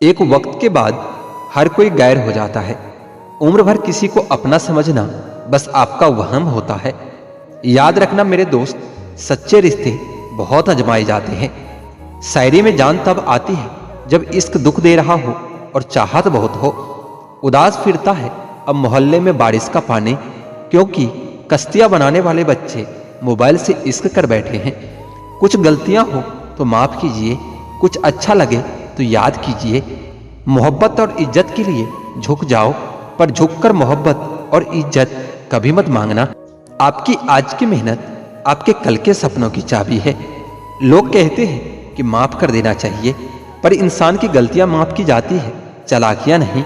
एक वक्त के बाद हर कोई गैर हो जाता है। उम्र भर किसी को अपना समझना बस आपका वहम होता है। याद रखना मेरे दोस्त, सच्चे रिश्ते बहुत आजमाए जाते हैं। शायरी में जान तब आती है जब इश्क दुख दे रहा हो और चाहत बहुत हो। उदास फिरता है अब मोहल्ले में बारिश का पानी, क्योंकि कश्तियां बनाने वाले बच्चे मोबाइल से इश्क कर बैठे हैं। कुछ गलतियां हो तो माफ कीजिए, कुछ अच्छा लगे तो याद कीजिए। मोहब्बत और इज्जत के लिए झुक जाओ, पर झुककर मोहब्बत और इज्जत कभी मत मांगना। आपकी आज की मेहनत आपके कल के सपनों की चाबी है। लोग कहते हैं कि माफ कर देना चाहिए, पर इंसान की गलतियां माफ की जाती है, चालाकियां नहीं।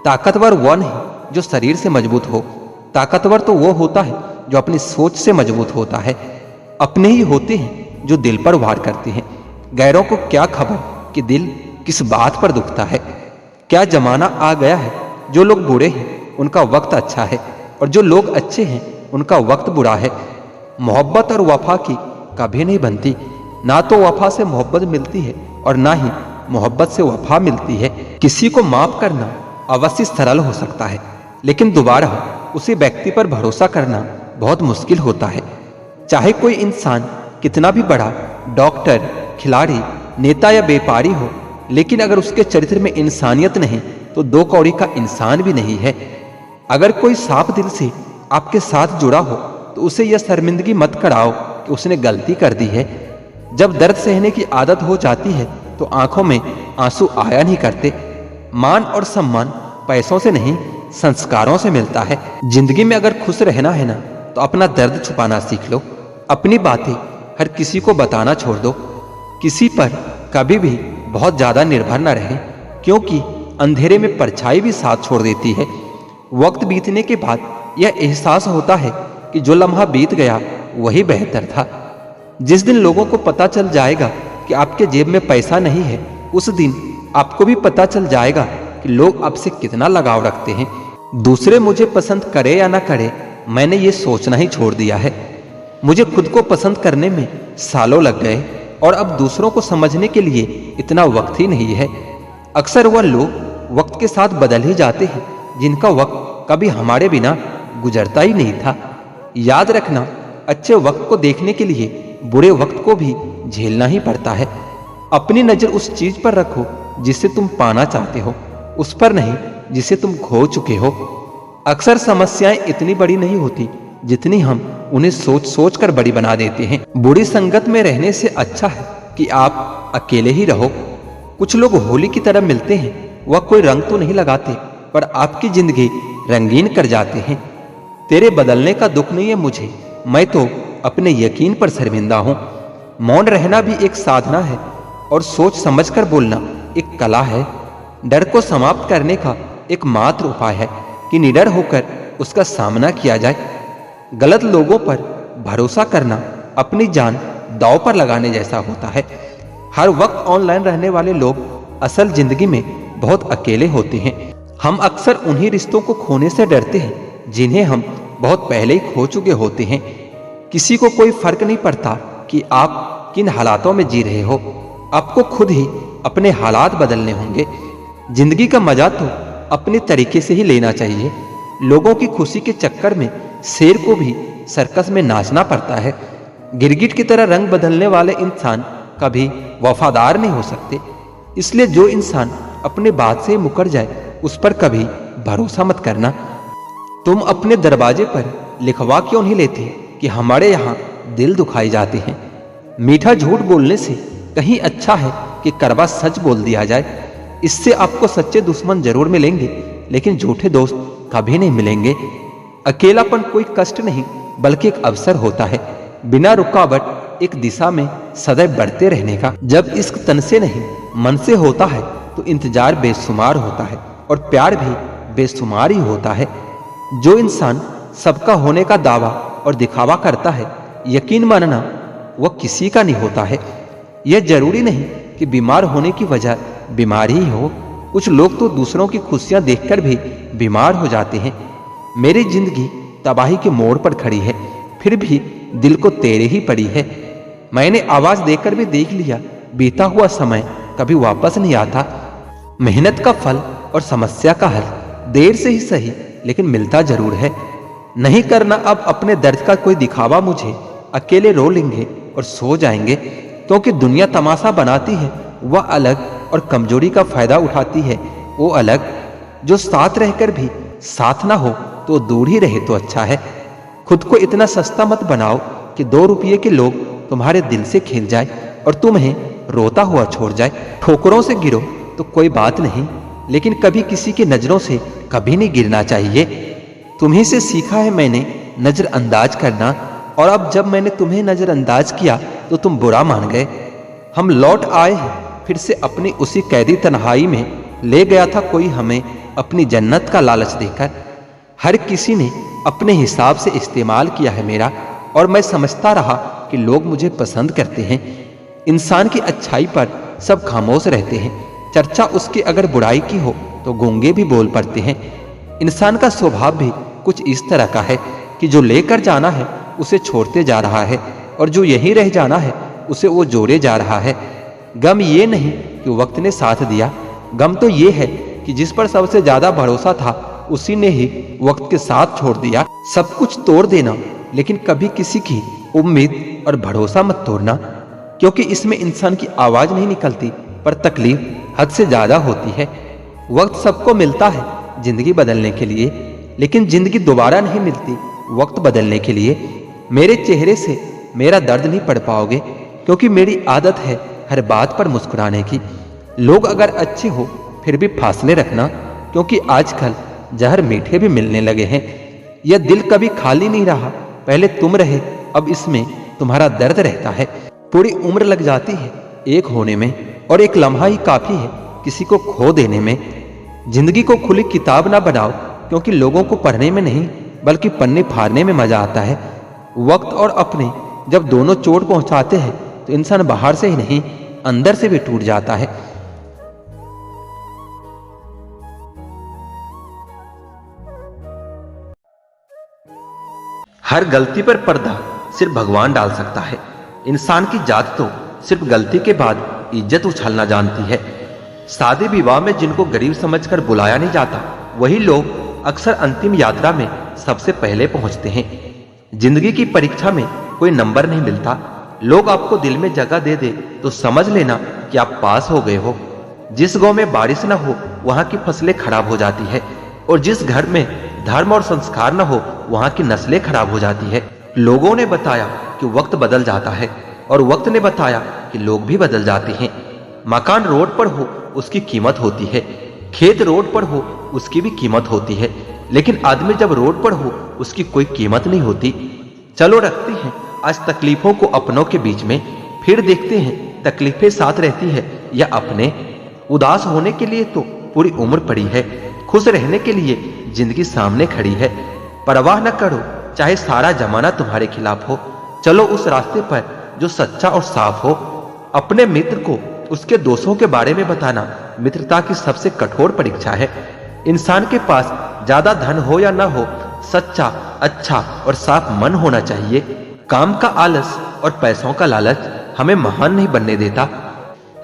ताकतवर वह नहीं जो शरीर से मजबूत हो, ताकतवर तो वो होता है जो अपनी सोच से मजबूत होता है। अपने ही होते हैं जो दिल पर वार करते हैं। गैरों को क्या खबर कि दिल किस बात पर दुखता है। क्या जमाना आ गया है, जो लोग बुरे हैं उनका वक्त अच्छा है, और जो लोग अच्छे हैं उनका वक्त बुरा है। मोहब्बत और वफा की कभी नहीं बनती। ना तो वफा से मोहब्बत मिलती है और ना ही मोहब्बत से वफा मिलती है। किसी को माफ करना अवश्य सरल हो सकता है, लेकिन दोबारा उसी व्यक्ति पर भरोसा करना बहुत मुश्किल होता है। चाहे कोई इंसान कितना भी बड़ा डॉक्टर, खिलाड़ी, नेता या व्यापारी हो, लेकिन अगर उसके चरित्र में इंसानियत नहीं तो दो कौड़ी का इंसान भी नहीं है। अगर कोई साफ दिल से आपके साथ जुड़ा हो तो उसे यह शर्मिंदगी मत कराओ कि उसने गलती कर दी है। जब दर्द सहने की आदत हो जाती है तो आंखों में आंसू आया नहीं करते। मान और सम्मान पैसों से नहीं, संस्कारों से मिलता है। जिंदगी में अगर खुश रहना है ना तो अपना दर्द छुपाना सीख लो। अपनी बातें हर किसी को बताना छोड़ दो। किसी पर कभी भी बहुत ज्यादा निर्भर न रहे, क्योंकि अंधेरे में परछाई भी साथ छोड़ देती है। वक्त बीतने के बाद यह एहसास होता है कि जो लम्हा बीत गया वही बेहतर था। जिस दिन लोगों को पता चल जाएगा कि आपके जेब में पैसा नहीं है, उस दिन आपको भी पता चल जाएगा कि लोग आपसे कितना लगाव रखते हैं। दूसरे मुझे पसंद करे या ना करे, मैंने ये सोचना ही छोड़ दिया है। मुझे खुद को पसंद करने में सालों लग गए और अब दूसरों को समझने के लिए इतना वक्त ही नहीं है। अक्सर वह लोग वक्त के साथ बदल ही जाते हैं जिनका वक्त कभी हमारे बिना गुजरता ही नहीं था। याद रखना, अच्छे वक्त को देखने के लिए बुरे वक्त को भी झेलना ही पड़ता है। अपनी नजर उस चीज पर रखो जिसे तुम पाना चाहते हो, उस पर नहीं जिसे तुम खो चुके हो। अक्सर समस्याएं इतनी बड़ी नहीं होती जितनी हम उन्हें सोच सोच कर बड़ी बना देते हैं। बुरी संगत में रहने से अच्छा है कि आप अकेले ही रहो। कुछ लोग होली की तरह मिलते हैं, वह कोई रंग तो नहीं लगाते, पर आपकी जिंदगी रंगीन कर जाते हैं। तेरे बदलने का दुख नहीं है मुझे, मैं तो अपने यकीन पर शर्मिंदा हूं। मौन रहना भी एक साधना है और सोच समझकर बोलना एक कला है। डर को समाप्त करने का एकमात्र उपाय है कि निडर होकर उसका सामना किया जाए। गलत लोगों पर भरोसा करना अपनी जान दांव पर लगाने जैसा होता है। हर वक्त ऑनलाइन रहने वाले लोग असल जिंदगी में बहुत अकेले होते हैं। हम अक्सर उन्हीं रिश्तों को खोने से डरते हैं जिन्हें हम बहुत पहले ही खो चुके होते हैं। किसी को कोई फर्क नहीं पड़ता कि आप किन हालातों में जी रहे हो, आपको खुद ही अपने हालात बदलने होंगे। जिंदगी का मजा तो अपने तरीके से ही लेना चाहिए। लोगों की खुशी के चक्कर में शेर को भी सर्कस में नाचना पड़ता है। गिरगिट की तरह रंग बदलने वाले इंसान कभी वफादार नहीं हो सकते। इसलिए जो इंसान अपने बात से मुकर जाए उस पर कभी भरोसा मत करना। तुम अपने दरवाजे पर लिखवा क्यों नहीं लेते कि हमारे यहाँ दिल दुखाए जाते हैं। मीठा झूठ बोलने से कहीं अच्छा है कि कड़वा सच बोल दिया जाए। इससे आपको सच्चे दुश्मन जरूर मिलेंगे, लेकिन झूठे दोस्त कभी नहीं मिलेंगे। अकेलापन कोई कष्ट नहीं बल्कि एक अवसर होता है, बिना रुकावट एक दिशा में सदैव बढ़ते रहने का। जब इश्क तन से नहीं मन से होता है तो इंतजार बेशुमार होता है और प्यार भी बेशुमार ही होता है। जो इंसान सबका होने का दावा और दिखावा करता है, यकीन मानना वह किसी का नहीं होता है। यह जरूरी नहीं कि बीमार होने की वजह बीमारी ही हो। कुछ लोग तो दूसरों की खुशियां देखकर भी बीमार हो जाते हैं। मेरी जिंदगी तबाही के मोड़ पर खड़ी है, फिर भी दिल को तेरे ही पड़ी है। मैंने आवाज देकर भी देख लिया, बीता हुआ समय कभी वापस नहीं आता। मेहनत का फल और समस्या का हल देर से ही सही लेकिन मिलता जरूर है। नहीं करना अब अपने दर्द का कोई दिखावा मुझे, अकेले रो लेंगे और सो जाएंगे, क्योंकि दुनिया तमाशा बनाती है वह अलग और कमजोरी का फायदा उठाती है वो अलग। जो साथ रहकर भी साथ ना हो तो दूर ही रहे तो अच्छा है। खुद को इतना सस्ता मत बनाओ कि 2 रुपये के लोग तुम्हारे दिल से खेल जाए और तुम्हें रोता हुआ छोड़ जाए। ठोकरों से गिरो तो कोई बात नहीं, लेकिन कभी किसी की नजरों से कभी नहीं गिरना चाहिए। तुम्हीं से सीखा है मैंने नजरअंदाज करना, और अब जब मैंने तुम्हें नजरअंदाज किया तो तुम बुरा मान गए। हम लौट आए हैं फिर से अपनी उसी कैदी तन्हाई में, ले गया था कोई हमें अपनी जन्नत का लालच देकर। हर किसी ने अपने हिसाब से इस्तेमाल किया है मेरा, और मैं समझता रहा कि लोग मुझे पसंद करते हैं। इंसान की अच्छाई पर सब खामोश रहते हैं, चर्चा उसकी अगर बुराई की हो तो गूंगे भी बोल पड़ते हैं। इंसान का स्वभाव भी कुछ इस तरह का है कि जो लेकर जाना है उसे छोड़ते जा रहा है, और जो यहीं रह जाना है उसे वो जोड़े जा रहा है। गम ये नहीं कि वक्त ने साथ दिया, गम तो ये है कि जिस पर सबसे ज्यादा भरोसा था उसी ने ही वक्त के साथ छोड़ दिया। सब कुछ तोड़ देना, लेकिन कभी किसी की उम्मीद और भरोसा मत तोड़ना, क्योंकि इसमें इंसान की आवाज नहीं निकलती पर तकलीफ हद से ज्यादा होती है। वक्त सबको मिलता है जिंदगी बदलने के लिए, लेकिन जिंदगी दोबारा नहीं मिलती वक्त बदलने के लिए। मेरे चेहरे से मेरा दर्द नहीं पढ़ पाओगे, क्योंकि मेरी आदत है हर बात पर मुस्कुराने की। लोग अगर अच्छे हो फिर भी फासले रखना, क्योंकि आजकल जहर मीठे भी मिलने लगे हैं। यह दिल कभी खाली नहीं रहा, पहले तुम रहे, अब इसमें तुम्हारा दर्द रहता है। पूरी उम्र लग जाती है एक होने में, और एक लम्हा ही काफी है किसी को खो देने में। जिंदगी को खुली किताब ना बनाओ, क्योंकि लोगों को पढ़ने में नहीं बल्कि पन्ने फाड़ने में मजा आता है। वक्त और अपने जब दोनों चोट पहुंचाते हैं तो इंसान बाहर से ही नहीं अंदर से भी टूट जाता है। हर गलती पर पर्दा सिर्फ भगवान डाल सकता है। इंसान की जात तो सिर्फ गलती के बाद इज्जत उछलना जानती है। शादी विवाह में जिनको गरीब समझकर बुलाया नहीं जाता, वही लोग अक्सर अंतिम यात्रा में सबसे पहले पहुंचते हैं। जिंदगी की परीक्षा में कोई नंबर नहीं मिलता। लोग आपको दिल में जगह दे दे तो समझ लेना कि आप पास हो गए हो। जिस गांव में बारिश न हो वहां की फसलें खराब हो जाती है, और जिस घर में धर्म और संस्कार न हो वहां की नस्लें खराब हो जाती है। लोगों ने बताया कि वक्त बदल जाता है, और वक्त ने बताया कि लोग भी बदल जाते हैं। मकान रोड पर हो उसकी कीमत होती है, खेत रोड पर हो उसकी भी कीमत होती है, लेकिन आदमी जब रोड पर हो उसकी कोई कीमत नहीं होती। चलो रखते हैं आज तकलीफों को अपनों के बीच में, फिर देखते हैं तकलीफें साथ रहती है या अपने। उदास होने के लिए तो पूरी उम्र पड़ी है, खुश रहने के लिए जिंदगी सामने खड़ी है। परवाह न करो चाहे सारा जमाना तुम्हारे खिलाफ हो, चलो उस रास्ते पर जो सच्चा और साफ हो। अपने मित्र को उसके दोषों के बारे में बताना मित्रता की सबसे कठोर परीक्षा है। इंसान के पास ज्यादा धन हो या ना हो, सच्चा, अच्छा और साफ मन होना चाहिए। काम का आलस और पैसों का लालच हमें महान नहीं बनने देता।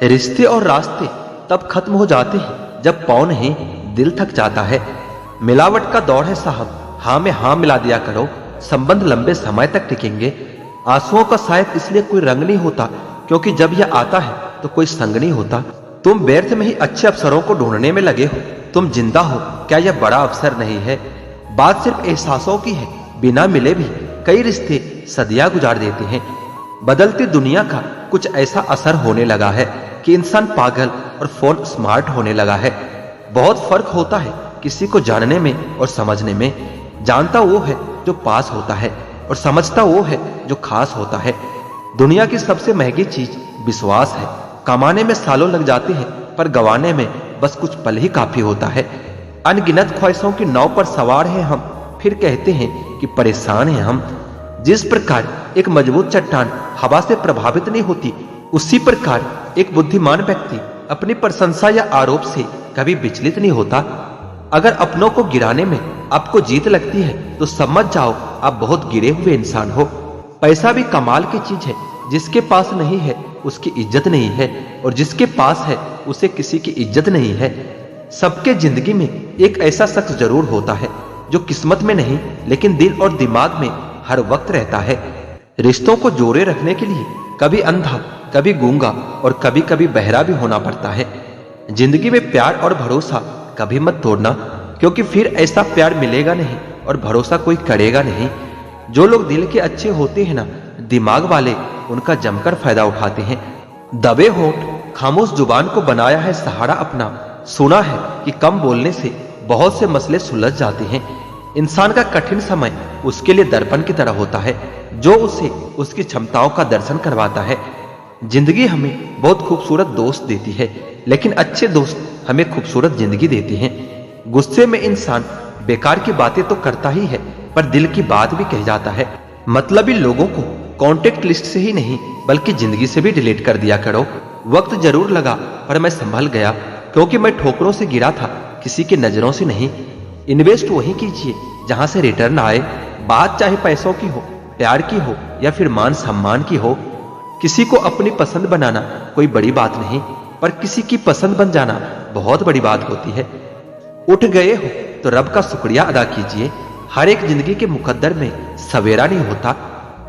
रिश्ते और रास्ते तब खत्म हो जाते हैं जब पाँव नहीं दिल थक जाता है। मिलावट का दौर है साहब, हाँ में हाँ मिला दिया करो, संबंध लंबे समय तक टिकेंगे। आंसुओं का शायद इसलिए कोई रंग नहीं होता क्योंकि जब यह आता है तो कोई संग नहीं होता। तुम व्यर्थ में ही अच्छे अवसरों को ढूंढने में लगे हो। तुम जिंदा हो, क्या यह बड़ा अवसर नहीं है? बात सिर्फ एहसासों की है, बिना मिले भी कई रिश्ते सदियां गुजार देते हैं। बदलती दुनिया का कुछ ऐसा असर होने लगा है कि इंसान पागल और फोन स्मार्ट होने लगा है। बहुत फर्क होता है किसी को जानने में और समझने में। जानता वो है जो पास होता है, और समझता वो है जो खास होता है। दुनिया की सबसे महंगी चीज विश्वास है। कमाने में सालों लग जाते हैं, पर गंवाने में बस कुछ पल ही काफी होता है। अनगिनत ख्वाहिशों की नाव पर सवार हैं हम, फिर कहते हैं कि परेशान हैं हम। जिस प्रकार एक मजबूत चट्टान हवा से प्रभावित नहीं होती, उसी प्रकार एक बुद्धिमान व्यक्ति अपनी प्रशंसा या आरोप से कभी विचलित नहीं होता। अगर अपनों को गिराने में आपको जीत लगती है तो समझ जाओ आप बहुत गिरे हुए इंसान हो। पैसा भी कमाल की चीज है, जिसके पास नहीं है उसकी इज्जत नहीं है, और जिसके पास है उसे किसी की इज्जत नहीं है। सबके जिंदगी में एक ऐसा शख्स जरूर होता है जो किस्मत में नहीं लेकिन दिल और दिमाग में हर वक्त रहता है। रिश्तों को जोड़े रखने के लिए कभी अंधा, कभी गूंगा और कभी कभी बहरा भी होना पड़ता है। जिंदगी में प्यार और भरोसा कभी मत तोड़ना, क्योंकि फिर ऐसा प्यार मिलेगा नहीं और भरोसा कोई करेगा नहीं। जो लोग दिल के अच्छे होते हैं ना, दिमाग वाले उनका जमकर फायदा उठाते हैं। दबे होंठ, खामोश जुबान को बनाया है सहारा अपना। सुना है कि कम बोलने से बहुत से मसले सुलझ जाते हैं। इंसान का कठिन समय उसके लिए दर्पण की तरह होता है, जो उसे उसकी क्षमताओं का दर्शन करवाता है। जिंदगी हमें बहुत खूबसूरत दोस्त देती है, लेकिन अच्छे दोस्त हमें खूबसूरत जिंदगी देते हैं। गुस्से में इंसान बेकार की बातें तो करता ही है, पर दिल की बात भी कह जाता है। मतलबी लोगों को कॉन्टेक्ट लिस्ट से ही नहीं बल्कि जिंदगी से भी डिलीट कर दिया करो। वक्त जरूर लगा पर मैं संभल गया, क्योंकि मैं ठोकरों से गिरा था, किसी की नजरों से नहीं। इन्वेस्ट वही कीजिए जहां से रिटर्न आए। बात चाहे पैसों की हो, प्यार की हो या फिर मान सम्मान की हो। किसी को अपनी पसंद बनाना कोई बड़ी बात नहीं, पर किसी की पसंद बन जाना बहुत बड़ी बात होती है। उठ गए हो तो रब का शुक्रिया अदा कीजिए। हर एक जिंदगी के मुकद्दर में सवेरा नहीं होता।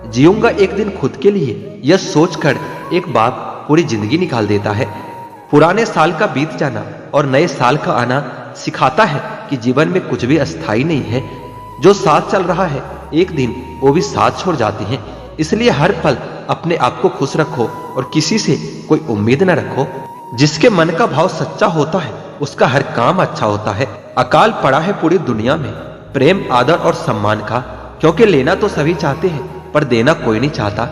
जीऊंगा एक दिन खुद के लिए, यह सोचकर एक बाप पूरी जिंदगी निकाल देता है। पुराने साल का बीत जाना और नए साल का आना सिखाता है कि जीवन में कुछ भी अस्थायी नहीं है। जो साथ चल रहा है एक दिन वो भी साथ छोड़ जाते हैं। इसलिए हर पल अपने आप को खुश रखो और किसी से कोई उम्मीद न रखो। जिसके मन का भाव सच्चा होता है उसका हर काम अच्छा होता है। अकाल पड़ा है पूरी दुनिया में प्रेम, आदर और सम्मान का, क्योंकि लेना तो सभी चाहते हैं पर देना कोई नहीं चाहता।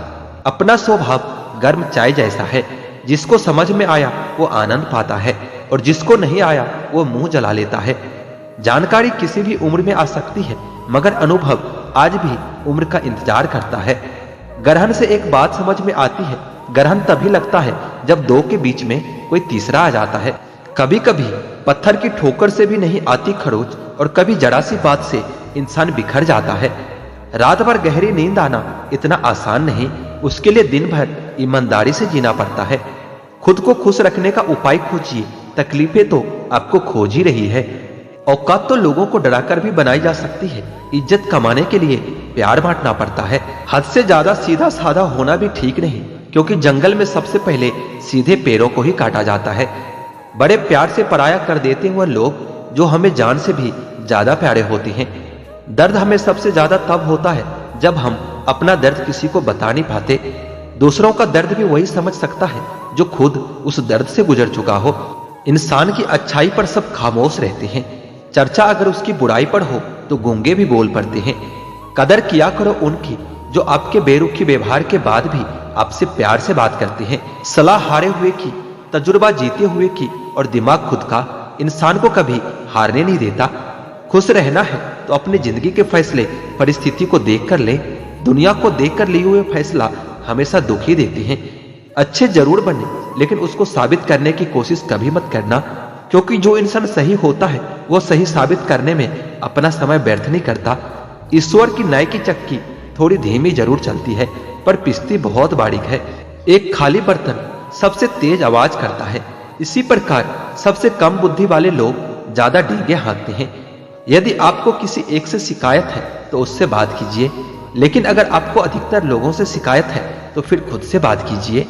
अपना स्वभाव गर्म चाय जैसा है, जिसको समझ में आया वो आनंद पाता है और जिसको नहीं आया वो मुंह जला लेता है। जानकारी किसी भी उम्र में आ सकती है, मगर अनुभव आज भी उम्र का इंतजार करता है। ग्रहण से एक बात समझ में आती है, ग्रहण तभी लगता है जब दो के बीच में कोई तीसरा आ जाता है। कभी कभी पत्थर की ठोकर से भी नहीं आती खरोच, और कभी जरा सी बात से इंसान बिखर जाता है। रात भर गहरी नींद आना इतना आसान नहीं, उसके लिए दिन भर ईमानदारी से जीना पड़ता है। खुद को खुश रखने का उपाय खोजिए, तकलीफें तो आपको खोज ही रही है। औकात तो लोगों को डराकर भी बनाई जा सकती है। इज्जत कमाने के लिए प्यार बांटना पड़ता है। हद से ज्यादा सीधा साधा होना भी ठीक नहीं, क्योंकि जंगल में सबसे पहले सीधे पेड़ों को ही काटा जाता है। बड़े प्यार से पराया कर देते हुए लोग जो हमें जान से भी ज्यादा प्यारे होते हैं। दर्द हमें सबसे ज्यादा तब होता है जब हम अपना दर्द किसी को बता नहीं पाते। दूसरों का दर्द भी वही समझ सकता है जो खुद उस दर्द से गुजर चुका हो। इंसान की अच्छाई पर सब खामोश रहते हैं, चर्चा अगर उसकी बुराई पर हो तो गूंगे भी बोल पड़ते हैं। कदर किया करो उनकी जो आपके बेरुखी व्यवहार के बाद भी आपसे प्यार से बात करते हैं। सलाह हारे हुए की, तजुर्बा जीते हुए की और दिमाग खुद का इंसान को कभी हारने नहीं देता। खुश रहना है तो अपनी जिंदगी के फैसले परिस्थिति को देखकर ले। दुनिया को देखकर लिए हुए फैसला हमेशा दुख ही देते हैं। अच्छे जरूर बने, लेकिन उसको साबित करने की कोशिश कभी मत करना, क्योंकि जो इंसान सही होता है वो सही साबित करने में अपना समय व्यर्थ नहीं करता। ईश्वर की न्याय की चक्की थोड़ी धीमी जरूर चलती है, पर पिसती बहुत बारीक है। एक खाली बर्तन सबसे तेज आवाज करता है। इसी प्रकार सबसे कम बुद्धि वाले लोग ज्यादा डींगे हाँकते हैं। यदि आपको किसी एक से शिकायत है तो उससे बात कीजिए, लेकिन अगर आपको अधिकतर लोगों से शिकायत है तो फिर खुद से बात कीजिए।